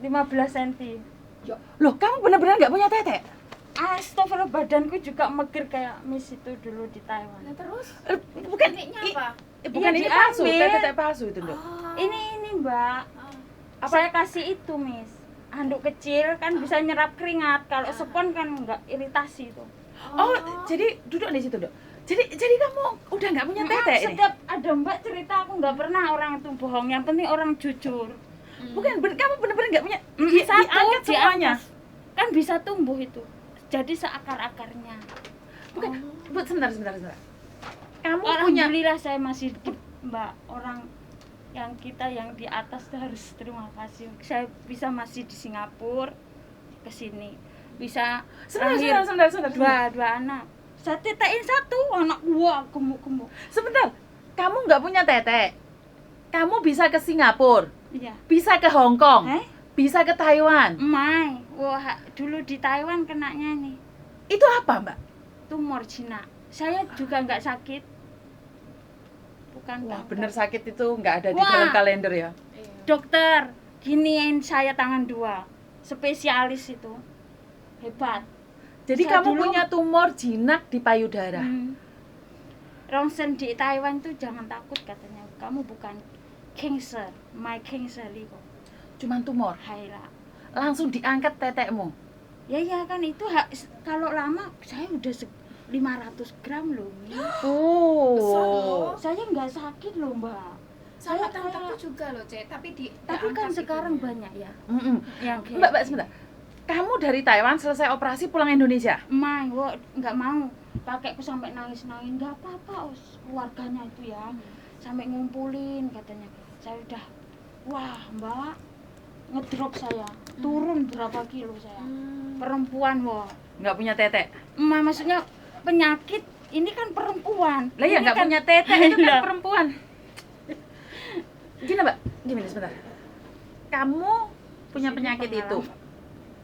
15 cm. Loh, kamu benar-benar nggak punya tete? Astagfirullah, badanku juga megir kayak Miss itu dulu di Taiwan. Nah, terus Bukan tekniknya apa? bukan Iya, ini palsu, diambil. tete palsu itu, Dok. Ini Mbak, Ah. saya kasih itu Miss. Handuk kecil kan bisa nyerap keringat. Kalau spons kan enggak, iritasi itu. Oh, jadi duduk di situ, Dok. Jadi kamu udah nggak punya tete ini? Setiap ada Mbak cerita aku nggak pernah orang itu bohong. Yang penting orang jujur. Bukan, kamu benar-benar nggak punya. Satu Diangkat di semuanya. atas. Kan bisa tumbuh itu. Jadi seakar-akarnya. Bukan, sebentar. Kamu punya Alhamdulillah saya masih hidup, Mbak. Orang yang kita yang di atas tuh harus terima kasih. Saya bisa masih di Singapura ke sini. Bisa sebentar. dua anak. Saya tetein satu anak gua gemuk-gemuk. Sebentar. Kamu nggak punya tete. Kamu bisa ke Singapura, Iya. bisa ke Hong Kong, bisa ke Taiwan. Mai, wah dulu di Taiwan kenanya nih Itu apa, Mbak? tumor Cina. Saya juga nggak sakit. Bukan Wah, kanker. bener sakit itu nggak ada di Wah. dalam kalender ya. Dokter, giniin saya tangan 2. Spesialis itu. Hebat. Jadi Saya kamu dulu- punya tumor jinak di payudara. Ronsen di Taiwan tuh jangan takut katanya. Kamu bukan cancer, my cancer itu. Cuman tumor. Haila. Langsung diangkat tetekmu. Ya kan itu kalau lama saya udah 500 gram loh. Besar loh. Oh. Saya nggak sakit loh Mbak. Sama Saya tanteku kayak- juga loh, Cek, tapi Tapi kan diangkat sekarang itunya. banyak ya Mm-mm. yang kayak Mbak, sebentar. Kamu dari Taiwan selesai operasi pulang Indonesia. Mai, wo nggak mau. Kakekku sampai nangis-nangis, nggak apa-apa, keluarganya itu ya. Sampai ngumpulin katanya. Saya udah, wah Mbak, ngedrop saya. Turun berapa kilo saya. Perempuan, wah. Nggak punya tete. Maksudnya penyakit ini kan perempuan. Lah ya Ini nggak kan- punya tete itu kan Lah. perempuan. Gini, Mbak. Gimana sebentar. Kamu punya Ini penyakit itu. pengalaman.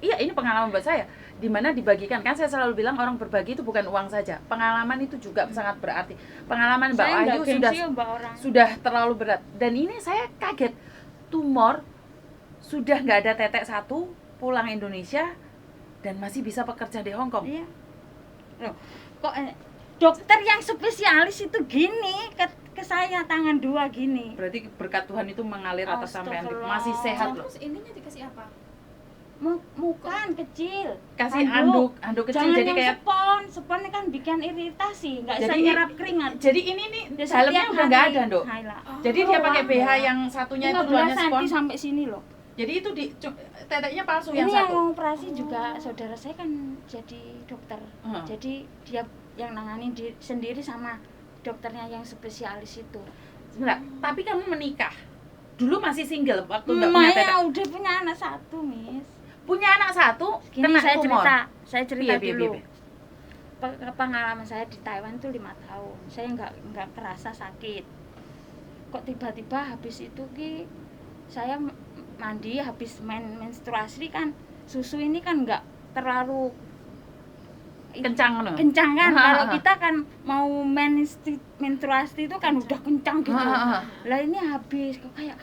Iya, ini pengalaman buat saya. Dimana dibagikan, kan saya selalu bilang orang berbagi itu bukan uang saja. Pengalaman itu juga sangat berarti. Pengalaman Mbak Saya Ayu nggak sudah gengsi, Mbak orang. sudah terlalu berat. Dan ini saya kaget. Tumor sudah nggak ada tetek satu, pulang Indonesia dan masih bisa bekerja di Hong Kong. Iya. Loh, kok dokter yang spesialis itu gini ke saya tangan 2 gini. Berarti berkat Tuhan itu mengalir atas sampean Astagfirullah. masih sehat loh. Terus ininya dikasih apa? Bukan kecil. Kasih anduk kecil Jangan jadi yang kayak spon kan bikin iritasi, nggak bisa Jadi- nyerap keringat. jadi ini nih Dia dalamnya setiap udah nggak hari ada, Dok. haila. Jadi dia pakai BH Wah, yang satunya itu 15 luarnya cm spon. sampai sini loh. Jadi itu teteknya palsu Ini yang yang satu. operasi juga saudara saya kan jadi dokter. Hmm. Jadi dia yang nangani sendiri sama dokternya yang spesialis itu. Sebentar, tapi kamu menikah. Dulu masih single waktu nggak punya tetek. Maya udah punya anak 1, Miss. Punya anak satu, Gini kena saya tumor. saya cerita Piye, dulu. piye. Pengalaman saya di Taiwan itu 5 tahun. Saya nggak kerasa sakit. Kok tiba-tiba habis itu saya mandi habis menstruasi kan susu ini kan nggak terlalu Kencang no? kencang kan. Ha, Kalau ha. kita kan mau menstruasi itu kan udah kencang gitu. Ha, ha, ha. Lah ini habis kok kayak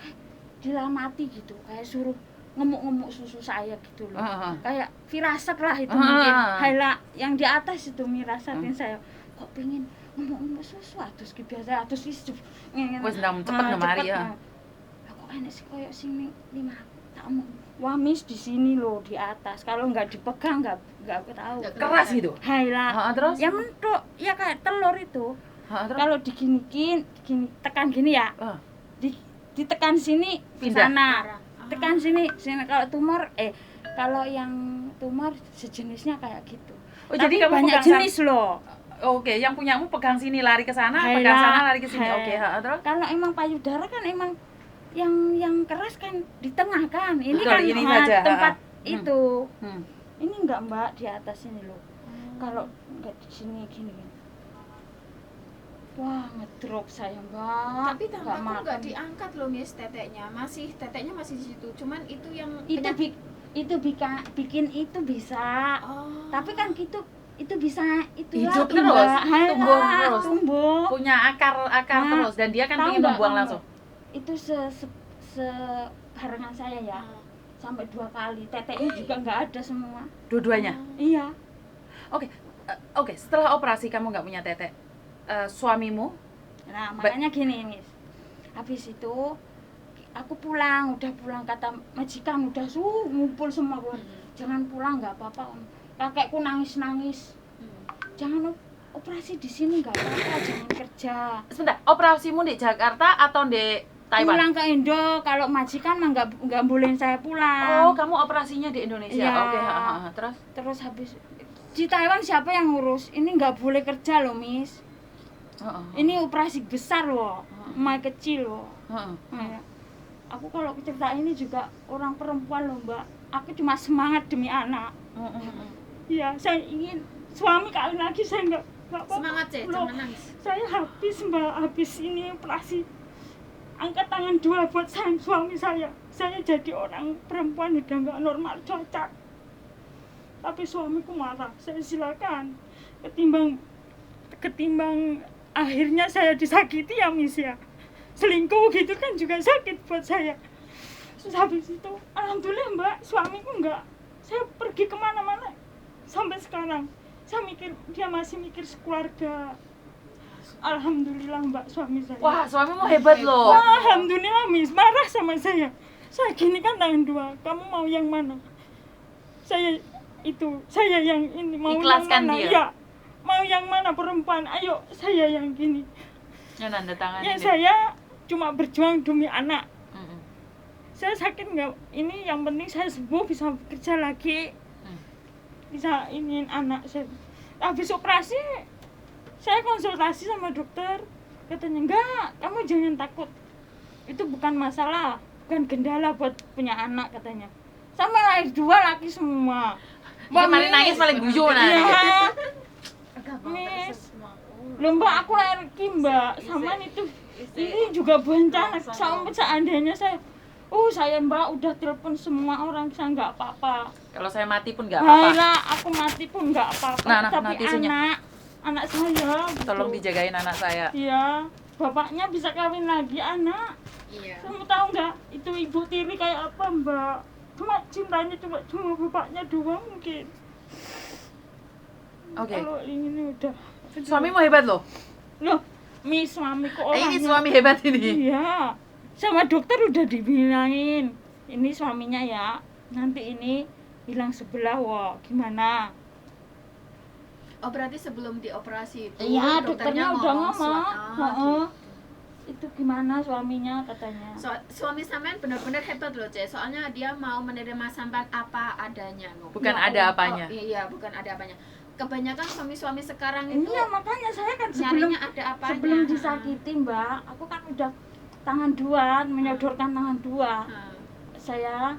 dilamati gitu, kayak suruh ngemuk-ngemuk susu saya gitu loh. Kayak firasat lah itu mungkin. Haila yang di atas itu mirasatin saya. Kok pengen ngemuk-ngemuk susu atus ki biasa atus wis Wes ndang cepet ngemari ya. Kok enek sih koyo sing 5 tamu. Wah Miss di sini loh di atas. Kalau nggak dipegang nggak aku tahu. Keras gitu. Haila. Terus? Ya mentok, ya kayak telur itu. Terus? Kalau tekan gini ya. Ditekan sini ke Pindah. sana. Tekan sini kalau tumor kalau yang tumor sejenisnya kayak gitu. Oh, Tapi jadi kamu banyak pegang jenis loh. Oke, yang punyamu pegang sini lari ke sana, Haila. pegang sana lari ke sini. Haila. Oke, terus? Kalau emang payudara kan emang yang keras kan di tengah kan. Ini Betul, kan ini saja, tempat ha. itu. Hmm. Ini enggak Mbak di atas ini loh. Kalau enggak di sini gini. Wah, ngedrop saya Mbak. Tapi Nggak tanpaku makan. nggak diangkat loh, Miss, teteknya masih di situ. Cuman itu yang itu penyakit- bikin itu bisa. Oh. Tapi kan gitu itu bisa itu Hidup lagi, terus, Mbak. Haila, tumbuh terus. tumbuh. Punya akar Nah, terus dan dia kan tahu ingin nggak membuang kamu? langsung. Itu barengan saya ya. sampai 2 kali. Teteknya juga nggak ada semua. Dua-duanya. Iya. Oke, setelah operasi kamu nggak punya tetek. Suamimu? Nah, makanya gini, Miss. Habis itu aku pulang, udah pulang kata majikan udah ngumpul semua keluar. Jangan pulang, nggak apa-apa. Kakekku nangis-nangis. Jangan operasi di sini, nggak apa-apa, jangan kerja. Sebentar, operasimu di Jakarta atau di Taiwan? Pulang ke Indo, kalau majikan mah nggak bolehin saya Oh, pulang. kamu operasinya di Indonesia. Iya. Oke, terus? Terus habis di Taiwan siapa yang ngurus? Ini nggak boleh kerja loh, Miss. Ini operasi besar loh, emak kecil loh. Nah, aku kalau cerita ini juga orang perempuan loh, Mbak. Aku cuma semangat demi anak. Iya, saya ingin suami kali lagi, saya nggak apa-apa. Semangat Cek, Loh, jangan nangis. saya habis Mbak, habis ini operasi. Angkat tangan 2 buat sayang suami saya. Saya jadi orang perempuan udah nggak normal, cacat. Tapi suamiku marah, saya silakan. Ketimbang akhirnya saya disakiti ya, Miss ya. Selingkuh gitu kan juga sakit buat saya. Terus habis itu, alhamdulillah Mbak, suamiku enggak. Saya pergi kemana-mana sampai sekarang. Saya mikir, dia masih mikir sekeluarga. Alhamdulillah Mbak, suami saya. Wah, suamimu hebat loh. Wah, alhamdulillah, Miss, marah sama saya. Saya gini kan tangan 2, kamu mau yang mana? Saya yang ini mau Ikhlaskan yang mana? dia. Iya. Mau yang mana perempuan? Ayo, saya yang gini. Yang nanda tangan Ya ini. saya cuma berjuang demi anak. Saya sakit nggak? Ini yang penting saya sembuh, bisa kerja lagi, bisa ingin anak saya. Habis operasi, saya konsultasi sama dokter, katanya enggak, kamu jangan takut. Itu bukan masalah, bukan kendala buat punya anak katanya. Sama lahir 2 laki semua. Kemarin nangis paling guyu nah. Iya. Miss, loh Mbak, aku lahir lagi Mbak, sama itu. Ini juga bencana, sampai seandainya saya Mbak udah telepon semua orang, saya nggak apa-apa. Kalau saya mati pun nggak apa-apa. Ayolah, aku mati pun nggak apa-apa. Nah, Tapi tisunya. anak saya gitu. Tolong dijagain anak saya. Iya, bapaknya bisa kawin lagi anak. Iya. Kamu tahu nggak itu ibu tiri kayak apa Mbak? Cuma cintanya cuma bapaknya doang mungkin. Oke. Kalau ini udah. Suamimu hebat loh. Loh, suamiku orangnya. Ini suami hebat ini. Iya. Sama dokter udah dibilangin, ini suaminya ya, nanti ini hilang sebelah, wah gimana? Oh, berarti sebelum dioperasi itu Iya, dokternya udah ngomong. Gitu. Itu gimana suaminya katanya. Suami sampean benar-benar hebat loh, Cek. Soalnya dia mau menerima sampean apa adanya loh. Bukan Ya ada Allah. apanya. Iya, bukan ada apanya. Kebanyakan suami-suami sekarang itu Iya, makanya saya kan sebelum nyarinya ada apanya. disakiti Mbak, aku kan udah tangan 2, menyodorkan tangan 2. Saya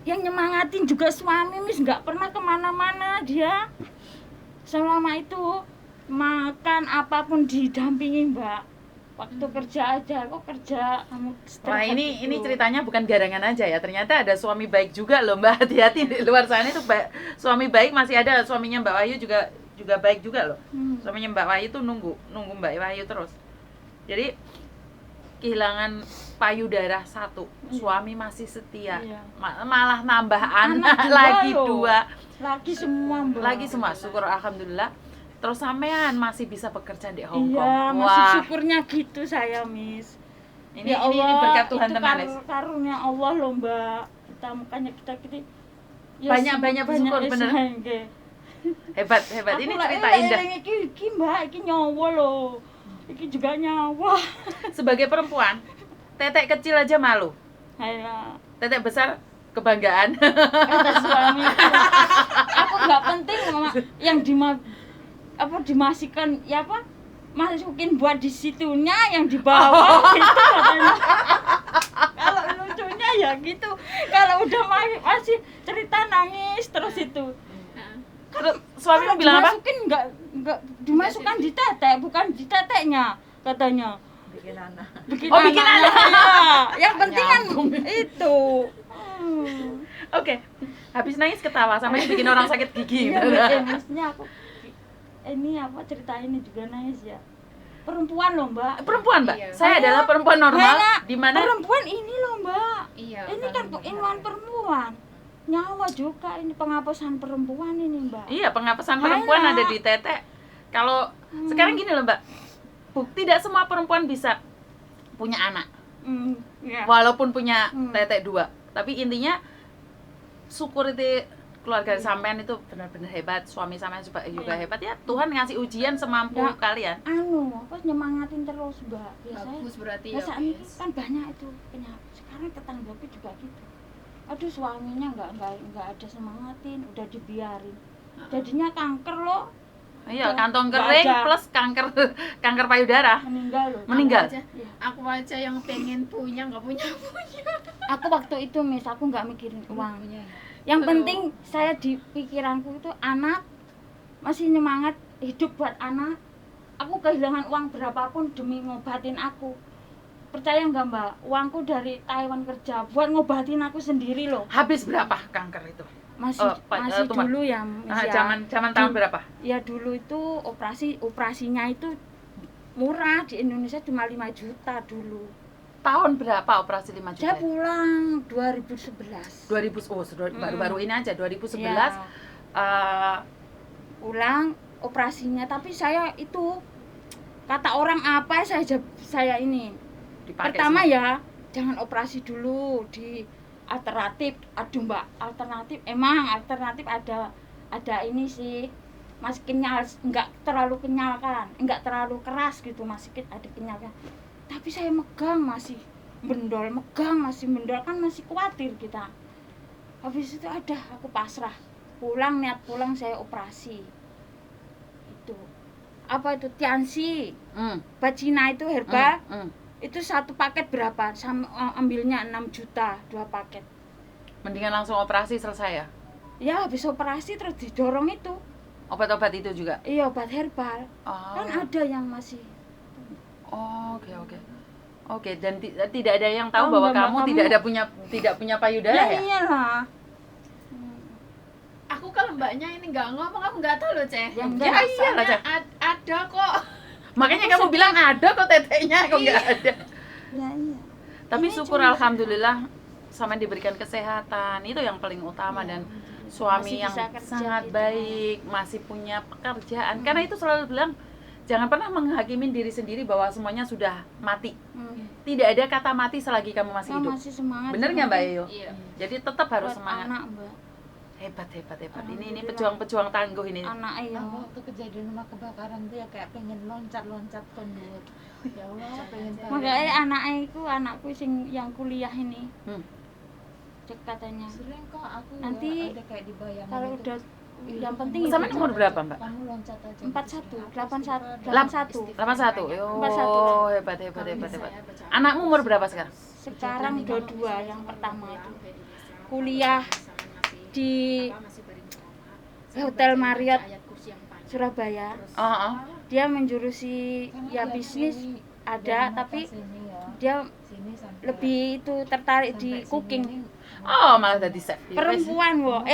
yang nyemangatin juga suami, Miss, nggak pernah kemana-mana dia. Selama itu makan apapun didampingi Mbak. Waktu kerja aja, kok kerja kamu Wah, ini ceritanya bukan garangan aja ya. Ternyata ada suami baik juga loh, Mbak. Hati-hati di luar sana itu suami baik masih ada. Suaminya Mbak Wahyu juga baik juga loh. Suaminya Mbak Wahyu tuh nunggu Mbak Wahyu terus. Jadi kehilangan payudara 1, suami masih setia. Iya. Malah nambah anak 2 lagi loh. 2. Lagi semua Mbak. Lagi semua, syukur alhamdulillah. Terus sampean masih bisa bekerja di Hong Kong. Iya, masih syukurnya gitu saya, Miss. Ini berkat Tuhan itu tenan, Lis. karunia Allah loh Mbak. Makanya kita ya Banyak bersyukur, bener. Hebat. Ini cerita indah. Iki Mbak, iki nyawa loh. Iki juga nyawa. Sebagai perempuan, tetek kecil aja malu. Ayolah. Tetek besar kebanggaan. Kata suami. Aku nggak penting Mama, yang dimasikan ya apa? Masukin buat di situnya, yang di bawah gitu katanya. Kalau lucunya ya gitu. Kalau udah masih cerita nangis terus itu. Terus suami bilang apa? Dimasukin enggak dimasukkan di tetek, bukan di teteknya katanya. Bikin anak. Bikin Oh, bikin anak. Iya. Yang penting kan Nyambung. itu. Oke. Habis nangis ketawa sampai bikin orang sakit gigi. Iya, maksudnya aku ini apa cerita ini juga nangis ya. perempuan loh Mbak. Perempuan, Mbak. Iya. Saya adalah perempuan normal Hanya di mana perempuan ini loh Mbak. Iya. Ini kan ilmuwan perempuan. Nyawa juga ini penghapusan perempuan ini Mbak. iya, penghapusan perempuan Hanya. ada di tete. Kalau sekarang gini loh, Mbak. Tidak semua perempuan bisa punya anak. Ya. Walaupun punya Hmm. tete 2. Tapi intinya syukur itu keluarga sampean itu benar-benar hebat, suami sampean juga hebat ya. Tuhan ngasih ujian semampu Ya. kalian. Apa nyemangatin terus Mbak. Biasanya Bagus berarti ya ya. saat ini Wes. kan banyak itu penyakit. Sekarang tetanggaku juga gitu. Aduh suaminya nggak ada semangatin, udah dibiarin. Jadinya kanker loh, Iya, Udah, kantong nggak kering ada. plus kanker payudara. meninggal loh. Meninggal. Aku aja yang pengen punya nggak punya. Aku waktu itu aku nggak mikirin uang. Punya. Yang penting saya di pikiranku itu anak, masih nyemangat hidup buat anak. Aku kehilangan uang berapapun demi ngobatin aku. Percaya nggak Mbak? Uangku dari Taiwan kerja buat ngobatin aku sendiri loh. Habis berapa kanker itu? Masih Tuman. dulu ya, Mas, ya. Zaman tahun berapa? Ya dulu itu operasinya itu murah di Indonesia cuma 5 juta dulu. Tahun berapa operasi 5 juta? Saya pulang 2011. 2000 baru-baru ini aja 2011 Ya, eh, pulang operasinya, tapi saya itu kata orang apa saya ini. dipakai Pertama semua. ya, jangan operasi dulu di alternatif. Aduh Mbak, alternatif ada ini sih. Masih kenyal, enggak terlalu kenyal kan, enggak terlalu keras gitu, masih ada kenyalnya. Tapi saya masih mendol kan, masih khawatir kita. Habis itu aku pasrah. Niat pulang saya operasi. Itu. Apa itu Tianxi? Hmm, Obat Cina itu herbal. hmm. Itu satu paket berapa? Ambilnya 6 juta 2 paket. Mendingan langsung operasi selesai ya. Ya habis operasi terus didorong itu. Obat-obat itu juga. Iya obat herbal. Oh. Kan ada yang masih. Oh, oke, dan tidak ada yang tahu Oh, bahwa enggak, kamu Mbak, tidak punya payudara Ya ya? iyalah. Aku kalau mbaknya ini nggak ngomong, aku nggak tahu loh Ceh. Ya, Ya enggak. iyalah, Soalnya Ceh. ada kok. Makanya kamu bilang ada kok tetenya, kok nggak ada. Ya iya. Tapi Ini syukur cuma- alhamdulillah sama diberikan kesehatan, itu yang paling utama. Dan suami Masih yang bisa kerja sangat gitu. baik, masih punya pekerjaan. Karena itu selalu bilang jangan pernah menghakimin diri sendiri bahwa semuanya sudah mati. Tidak ada kata mati selagi kamu masih Nah, hidup. masih semangat. Bener nggak Mbak Yo? Iya. Jadi tetap harus Buat semangat. anak Mbak. Hebat. Ini Alhamdulillah. pejuang-pejuang tangguh ini. Anak ya. Waktu kejadian rumah kebakaran tuh ya kayak pengen loncat kondur. Ya Allah, pengen tahu. Makanya anakku sing yang kuliah ini. Hmm. Cek katanya. Sering kok aku Nanti ada kayak dibayangin Kalau gitu. udah yang penting Sama itu umur berapa, Mbak? Kamu loncat aja. 41, 81, 81. 81. 81. Oh, hebat. Anakmu umur berapa sekarang? Sekarang dua yang pertama itu kuliah di Hotel Marriott Surabaya. Oh. Dia menjurusi ya bisnis ada, tapi dia lebih itu tertarik di cooking. Oh, malah jadi chef. Perempuan wo,